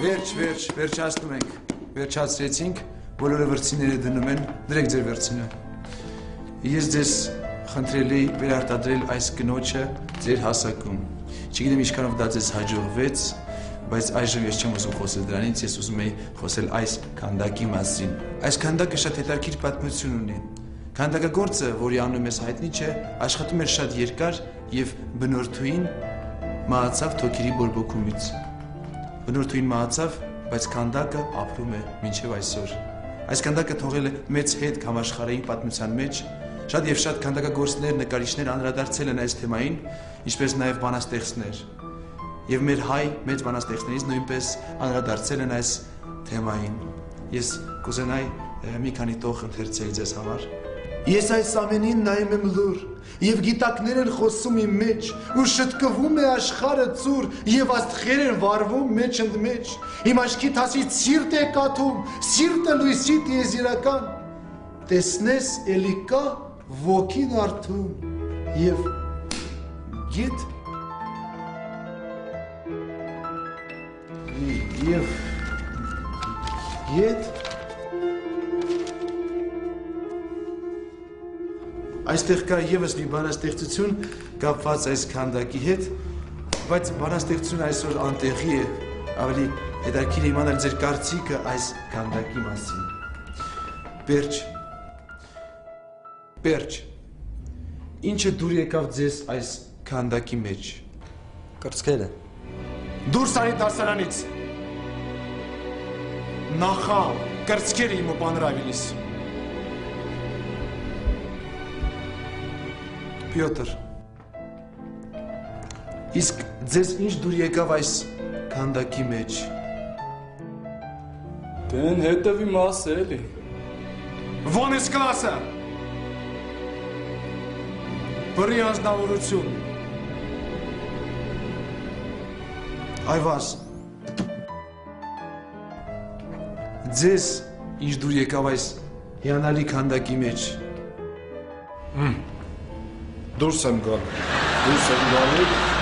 Վերջացնում ենք, վերջացրեցինք, բոլորը վրձինները դնում են, դրեք ձեր վրձինը։ Ես ձեզ խնդրել էի վերարտադրել այս կնոջը ձեր հասակում։ Չգիտեմ ինչքանով դա ձեզ հաջողվեց, բայց այժմ ես չեմ ուզում խոսել դրանից, ես ուզում էի խոսել այս քանդակի մասին։ Այս քանդակը շատ հետաքրքիր պատմություն ունի։ Քանդակագործը, որի անունը մեզ հայտնի չէ, աշխատում էր շատ երկար եւ բնորդուին մահացավ թոքերի բորբոքումից։ Բնորդուին մահացավ, բայց քանդակը ապրում է մինչև այսօր։ Այս քանդակը թողել է մեծ հետ համաշխարհային պատմության մեջ, շատ եւ շատ քանդակագործներ, նկարիչներ անդրադարձել են այս թեմային, ինչպես նաեւ բանաստեղծներ։ Եվ մեր հայ մեծ բանաստեղծներից նույնպես անդրադարձել են այս թեմային։ Ես կուզենայի մի քանի տող ընթերցել ձեզ համար։ Ես այս ամենին նայում եմ լուր, եւ գիտակներ են խոսում իմ մեջ, ու շտկվում է աշխարհը ծուր, եւ աստղեր են վառվում մեջ ընդ մեջ։ Իմ աչքի թասից սիրտ է կաթում, սիրտը լույսի տիեզերական։ Տեսնես էլի կա ոգին արթուն եւ գիտ եւ գետ Այստեղ կա եւս մի բանաստեղծություն կապված այս քանդակի հետ, բայց բանաստեղծությունը այսօր անտեղի է, ավելի հետաքրքիր է իմանալ ձեր կարծիքը այս քանդակի մասին։ Պերճ, ինչը դուր եկավ ձեզ այս քանդակի մեջ։ Կրծքերը։ Դուրս արի դասարանից։ Նախալ, կրծքերը իմը բանրավիլիս։ Պյոտր, իսկ ձեզ ինչ դուր եկավ այս քանդակի մեջ։ Դեն հետևի մասը էլի։ Ո՞ն ես կլասը։ Բռի անձնավորություն։ Այվազ, ձեզ ինչ դուր եկավ այս հիանալի քանդակի մեջ։ Դուրս եմ գալու։